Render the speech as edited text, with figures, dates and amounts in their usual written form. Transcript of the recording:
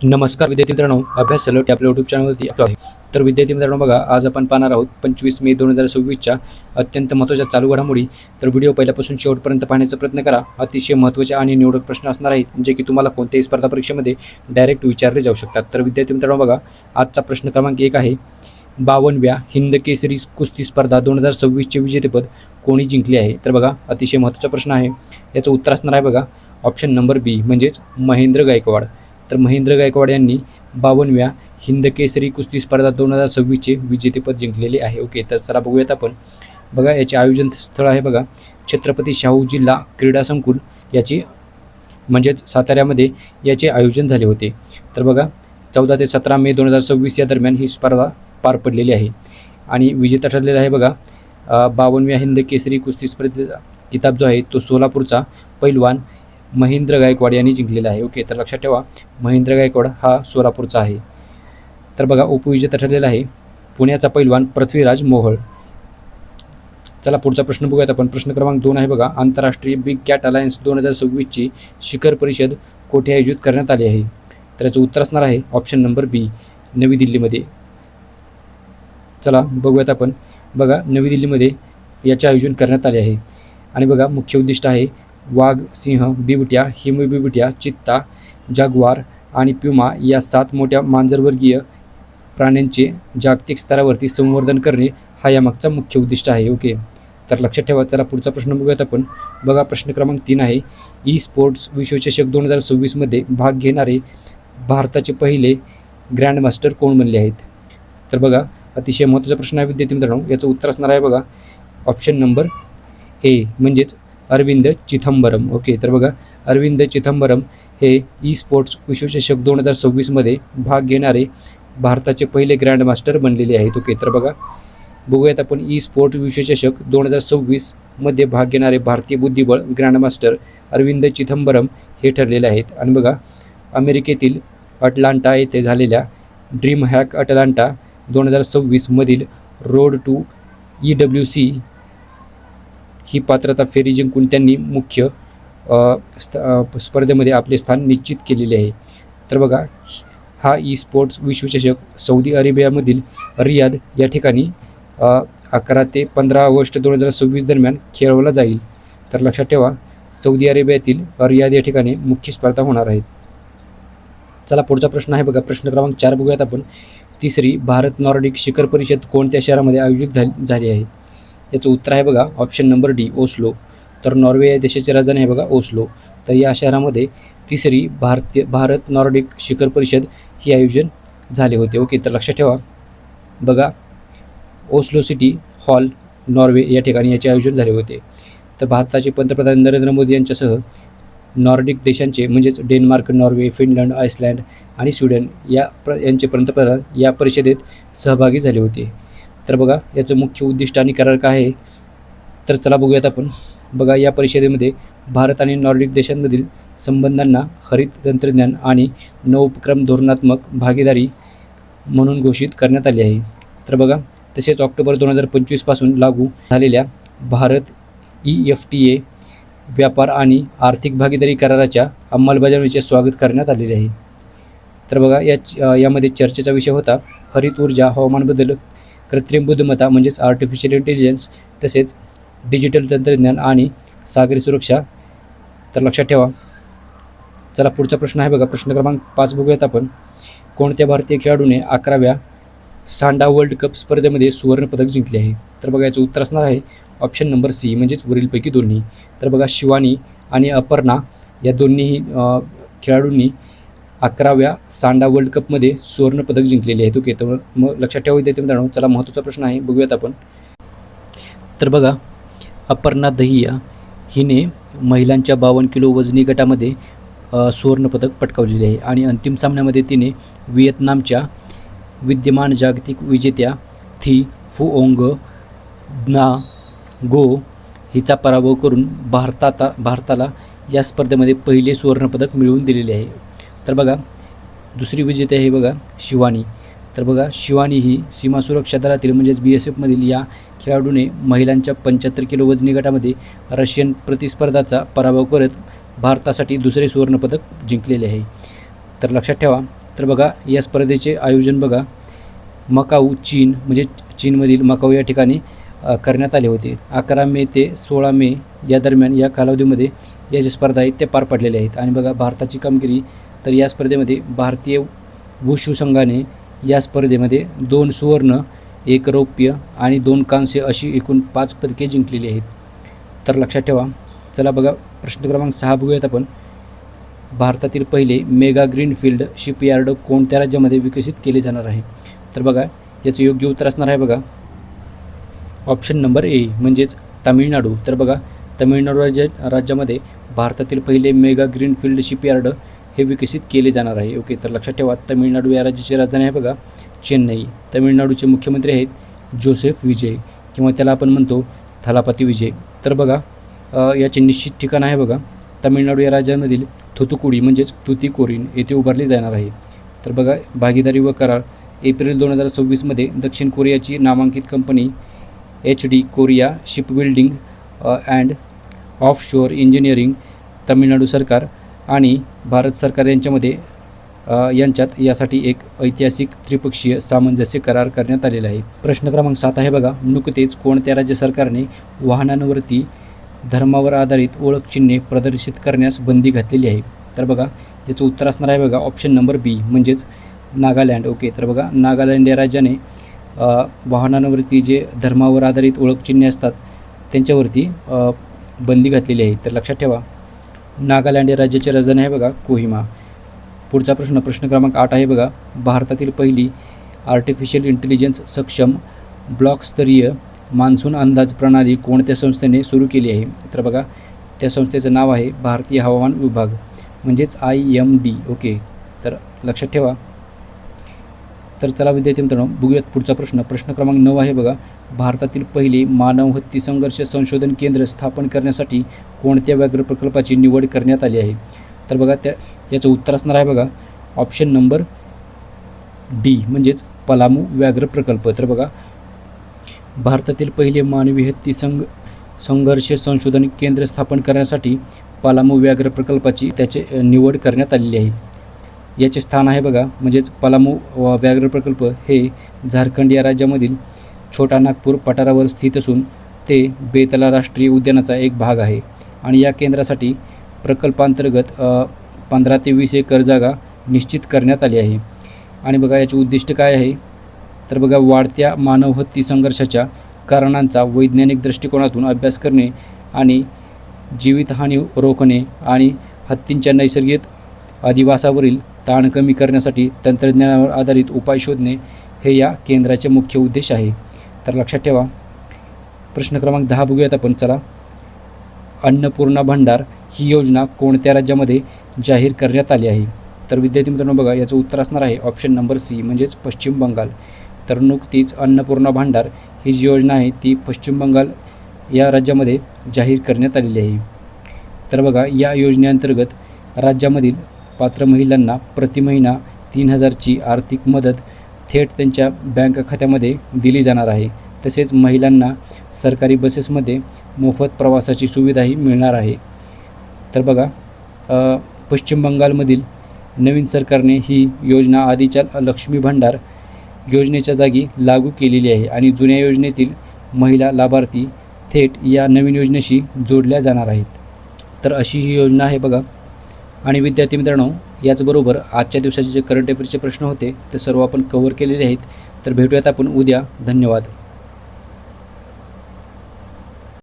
नमस्कार विद्यार्थी मित्रांनो, अभ्यास सलट आपल्या यूट्यूब चॅनलवरती आपलं आहे. तर विद्यार्थी मित्रांनो बघा, आज आपण पाहणार आहोत 25 मे 2026च्या अत्यंत महत्त्वाच्या चालू घडामोडी. तर व्हिडिओ पहिल्यापासून शेवटपर्यंत पाहण्याचा प्रयत्न करा. अतिशय महत्त्वाचे आणि निवडक प्रश्न असणार आहेत जे की तुम्हाला कोणत्याही स्पर्धा परीक्षेमध्ये डायरेक्ट विचारले जाऊ शकतात. तर विद्यार्थी मित्रांनो बघा, आजचा प्रश्न क्रमांक 1 आहे, 52व्या हिंद केसरी कुस्ती स्पर्धा 2026चे विजेतेपद कोणी जिंकले आहे? तर बघा, अतिशय महत्त्वाचा प्रश्न आहे. याचं उत्तर असणार आहे बघा ऑप्शन नंबर बी, म्हणजेच महेंद्र गायकवाड. तर महेंद्र गायकवाड यांनी 52व्या हिंद केसरी कुस्ती स्पर्धा 2026चे विजेतेपद जिंकलेले आहे. ओके, तर चला बघूयात आपण. बघा, याचे आयोजन स्थळ आहे बघा छत्रपती शाहू जिल्हा क्रीडा संकुल, याची म्हणजेच साताऱ्यामध्ये याचे आयोजन झाले होते. तर बघा, 14 ते 17 मे 2026 या दरम्यान ही स्पर्धा पार पडलेली आहे आणि विजेता ठरलेला आहे बघा 52व्या हिंद केसरी कुस्ती स्पर्धेचा किताब जो आहे तो सोलापूरचा पैलवान महेंद्र गायकवाड यांनी जिंकलेला आहे. ओके, तर लक्षात ठेवा, महेंद्र गायकवाड हा सोलापूरचा आहे. तर बघा, उपविजेता ठरलेला आहे पुण्याचा पैलवान पृथ्वीराज मोहोळ. चला पुढचा प्रश्न बघूयात आपण. प्रश्न क्रमांक 2 आहे बघा, आंतरराष्ट्रीय बिग कॅट अलायन्स 2026ची शिखर परिषद कोठे आयोजित करण्यात आली आहे? तर याचं उत्तर असणार आहे ऑप्शन नंबर बी, नवी दिल्लीमध्ये. चला बघूयात आपण. बघा, नवी दिल्लीमध्ये याचे आयोजन करण्यात आले आहे आणि बघा, मुख्य उद्दिष्ट आहे वाघ, सिंह, बिबट्या, हिमबिबट्या, चित्ता, जाग्वार आणि प्युमा या 7 मोठ्या मांजरवर्गीय प्राण्यांचे जागतिक स्तरावरती संवर्धन करणे हा यामागचा मुख्य उद्दिष्ट आहे. ओके, तर लक्षात ठेवा. चला पुढचा प्रश्न बघूयात आपण. बघा, प्रश्न क्रमांक 3 आहे, ई स्पोर्ट्स विश्वचषक 2026मध्ये भाग घेणारे भारताचे पहिले ग्रँडमास्टर कोण बनले आहेत? तर बघा, अतिशय महत्त्वाचा प्रश्न आहे विद्यार्थी मित्रांनो. याचं उत्तर असणार आहे बघा ऑप्शन नंबर ए, म्हणजेच अरविंद चिदंबरम. ओके, तर बघा, अरविंद चिदंबरम हे ई स्पोर्ट्स विश्वचषक 2026मध्ये भाग घेणारे भारताचे पहिले ग्रँडमास्टर बनलेले आहेत. ओके, तर बघा, बघूयात आपण. ई स्पोर्ट्स विश्वचषक 2026मध्ये भाग घेणारे भारतीय बुद्धिबळ ग्रँडमास्टर अरविंद चिदंबरम हे ठरलेले आहेत. आणि बघा, अमेरिकेतील अटलांटा येथे झालेल्या ड्रीम हॅक अटलांटा 2026 मधील रोड टू EWC ही पात्रता फेरी जिंकून त्यांनी मुख्य स्पर्धेमध्ये आपले स्थान निश्चित केलेले आहे. तर बघा, हा ई स्पोर्ट्स विश्वचषक सौदी अरेबियामधील रियाद या ठिकाणी 11 ते 15 ऑगस्ट 2026 दरम्यान खेळवला जाईल. तर लक्षात ठेवा, सौदी अरेबियातील रियाद या ठिकाणी मुख्य स्पर्धा होणार आहेत. चला पुढचा प्रश्न आहे बघा, प्रश्न क्रमांक 4 बघूयात आपण. तिसरी भारत नॉर्डिक शिखर परिषद कोणत्या शहरामध्ये आयोजित झाली आहे? याचं उत्तर आहे बघा ऑप्शन नंबर डी, ओस्लो. तर नॉर्वे या देशाची राजधानी आहे बघा ओस्लो. तर या शहरामध्ये तिसरी भारत नॉर्डिक शिखर परिषद ही आयोजन झाले होते. ओके, तर लक्षात ठेवा, बघा, ओस्लो सिटी हॉल नॉर्वे या ठिकाणी याचे आयोजन झाले होते. तर भारताचे पंतप्रधान नरेंद्र मोदी यांच्यासह नॉर्डिक देशांचे म्हणजेच डेन्मार्क, नॉर्वे, फिनलंड, आइसलँड आणि स्वीडन यांचे पंतप्रधान या परिषदेत सहभागी झाले होते. तर बघा, याचं मुख्य उद्दिष्ट आणि करार काय आहे? तर चला बघूयात आपण. बघा, या परिषदेमध्ये भारत आणि नॉर्डिक देशांमधील संबंधांना हरित तंत्रज्ञान आणि नवोपक्रम धोरणात्मक भागीदारी म्हणून घोषित करण्यात आले आहे. तर बघा, तसेच ऑक्टोबर 2025 पासून लागू झालेल्या भारत EFTA व्यापार आणि आर्थिक भागीदारी कराराच्या अंमलबजावणीचे स्वागत करण्यात आलेले आहे. तर बघा, यामध्ये चर्चेचा विषय होता हरित ऊर्जा, हवामान बदल, कृत्रिम बुद्धिमत्ता म्हणजेच आर्टिफिशियल इंटेलिजन्स, तसेच डिजिटल तंत्रज्ञान आणि सागरी सुरक्षा. तर लक्षात ठेवा. चला पुढचा प्रश्न आहे बघा, प्रश्न क्रमांक 5 बघूयात आपण. कोणत्या भारतीय खेळाडूने 11व्या सांडा वर्ल्ड कप स्पर्धेमध्ये सुवर्णपदक जिंकले आहे? तर बघा, याचं उत्तर असणार आहे ऑप्शन नंबर सी, म्हणजेच वरीलपैकी दोन्ही. तर बघा, शिवानी आणि अपर्णा या दोन्हीही खेळाडूंनी 11व्या सांडा वर्ल्ड कपमध्ये सुवर्णपदक जिंकलेले आहेत. ओके, तर मग लक्षात ठेवा विद्यार्थी मित्रांनो. चला महत्त्वाचा प्रश्न आहे, बघूयात आपण. तर बघा, अपर्णा दहिया हिने महिलांच्या 52 किलो वजनी गटामध्ये सुवर्णपदक पटकावलेले आहे आणि अंतिम सामन्यामध्ये तिने व्हिएतनामच्या विद्यमान जागतिक विजेत्या थी फुओंग ना गो हिचा पराभव करून भारताला या स्पर्धेमध्ये पहिले सुवर्णपदक मिळवून दिलेले आहे. तर बघा, दुसरी विजेते आहे बघा शिवानी. तर बघा, शिवानी ही सीमा सुरक्षा दलातील म्हणजेच BSFमधील या खेळाडूने महिलांच्या 75 किलो वजनी गटामध्ये रशियन प्रतिस्पर्धाचा पराभव करत भारतासाठी दुसरे सुवर्णपदक जिंकलेले आहे. तर लक्षात ठेवा, तर बघा या स्पर्धेचे आयोजन बघा मकाऊ चीन म्हणजे चीनमधील मकाऊ या ठिकाणी करण्यात आले होते. 11 मे ते 16 मे या दरम्यान या कालावधीमध्ये या ज्या स्पर्धा आहेत त्या पार पडलेल्या आहेत. आणि बघा भारताची कामगिरी, तर या स्पर्धेमध्ये भारतीय वुशू संघाने या स्पर्धेमध्ये 2 सुवर्ण, 1 रौप्य आणि 2 कांस्य अशी एकूण 5 पदके जिंकलेली आहेत. तर लक्षात ठेवा. चला बघा प्रश्न क्रमांक 6 बघूयात आपण. भारतातील पहिले मेगा ग्रीनफील्ड शिपयार्ड कोणत्या राज्यामध्ये विकसित केले जाणार आहे? तर बघा याचं योग्य उत्तर असणार आहे बघा ऑप्शन नंबर ए म्हणजेच तामिळनाडू. तर बघा तामिळनाडू राज्यामध्ये भारतातील पहिले मेगा ग्रीनफील्ड शिपयार्ड हे विकसित केले जाणार आहे. ओके, तर लक्षात ठेवा तामिळनाडू या राज्याची राजधानी आहे बघा चेन्नई. तामिळनाडूचे मुख्यमंत्री आहेत जोसेफ विजय किंवा त्याला आपण म्हणतो थलापती विजय. तर बघा याचे निश्चित ठिकाण आहे बघा तामिळनाडू या राज्यामधील थुथुकुडी म्हणजेच तुतीकोरीन येथे उभारले जाणार आहे. तर बघा भागीदारी व करार एप्रिल 2026मध्ये दक्षिण कोरियाची नामांकित company HD Korea shipbuilding and offshore engineering, Tamil Nadu सरकार आणि भारत सरकार यांच्यात यासाठी एक ऐतिहासिक त्रिपक्षीय सामंजस्य करार करण्यात आलेला आहे. प्रश्न क्रमांक 7 आहे बघा. नुकतेच कोणत्या राज्य सरकारने वाहनांवरती धर्मावर आधारित ओळख चिन्हे प्रदर्शित करण्यास बंदी घातलेली आहे? तर बघा याचं उत्तर असणार आहे बघा ऑप्शन नंबर बी म्हणजेच नागालँड. ओके, तर बघा नागालँड या राज्याने वाहनांवरती जे धर्मावर आधारित ओळख चिन्हे असतात त्यांच्यावरती बंदी घातलेली आहे. तर लक्षात ठेवा नागालँड या राज्याची राजधानी आहे बघा कोहिमा. पुढचा प्रश्न क्रमांक 8 आहे बघा. भारतातील पहिली आर्टिफिशियल इंटेलिजन्स सक्षम ब्लॉकस्तरीय मान्सून अंदाज प्रणाली कोणत्या संस्थेने सुरू केली आहे? तर बघा त्या संस्थेचं नाव आहे भारतीय हवामान विभाग म्हणजेच IMD. ओके, तर लक्षात ठेवा. तर चला विद्यार्थी मित्रांनो बघूयात पुढचा प्रश्न क्रमांक 9 आहे बघा. भारतातील पहिले मानव हत्ती संघर्ष संशोधन केंद्र स्थापन करण्यासाठी कोणत्या व्याघ्र प्रकल्पाची निवड करण्यात आली आहे? तर बघा याचं उत्तर असणार आहे बघा ऑप्शन नंबर डी म्हणजेच पलामू व्याघ्र प्रकल्प. तर बघा भारतातील पहिले मानवी हत्ती संघर्ष संशोधन केंद्र स्थापन करण्यासाठी पलामू व्याघ्र प्रकल्पाची त्याचे निवड करण्यात आलेली आहे. याचे स्थान आहे बघा म्हणजेच पलामू व्याघ्र प्रकल्प हे झारखंड या राज्यामधील छोटा नागपूर पठारावर स्थित असून ते बेतला राष्ट्रीय उद्यानाचा एक भाग आहे. आणि या केंद्रासाठी प्रकल्पांतर्गत 15 ते 20 एकर जागा निश्चित करण्यात आली आहे. आणि बघा याचे उद्दिष्ट काय आहे? तर बघा वाढत्या मानव हत्ती संघर्षाच्या कारणांचा वैज्ञानिक दृष्टिकोनातून अभ्यास करणे आणि जीवितहानी रोखणे आणि हत्तींच्या नैसर्गिक अधिवासावरील ताण कमी करण्यासाठी तंत्रज्ञानावर आधारित उपाय शोधणे हे या केंद्राचे मुख्य उद्देश आहे. तर लक्षात ठेवा. प्रश्न क्रमांक 10 बघूयात आपण. चला. अन्नपूर्णा भांडार ही योजना कोणत्या राज्यामध्ये जाहीर करण्यात आली आहे? तर विद्यार्थी मित्रांनो बघा याचं उत्तर असणार आहे ऑप्शन नंबर सी म्हणजेच पश्चिम बंगाल. तर नुकतीच अन्नपूर्णा भांडार ही जी योजना आहे ती पश्चिम बंगाल या राज्यामध्ये जाहीर करण्यात आलेली आहे. तर बघा या योजनेअंतर्गत राज्यामधील पात्र महिलांना प्रति महिना 3000ची आर्थिक मदत थेट त्यांच्या बँक खात्यामध्ये दिली जाणार आहे. तसेच महिलांना सरकारी बसेसमध्ये मोफत प्रवासाची सुविधाही मिळणार आहे. तर बघा पश्चिम बंगालमधील नवीन सरकारने ही योजना आधीच्या लक्ष्मी भांडार योजनेच्या जागी लागू केलेली आहे आणि जुन्या योजनेतील महिला लाभार्थी थेट या नवीन योजनेशी जोडल्या जाणार आहेत. तर अशी ही योजना आहे बघा. आणि विद्यार्थी मित्रांनो याचबरोबर आजच्या दिवसाचे जे करंट अफेअर्सचे प्रश्न होते ते सर्व आपण कव्हर केलेले आहेत. तर भेटूयात आपण उद्या. धन्यवाद.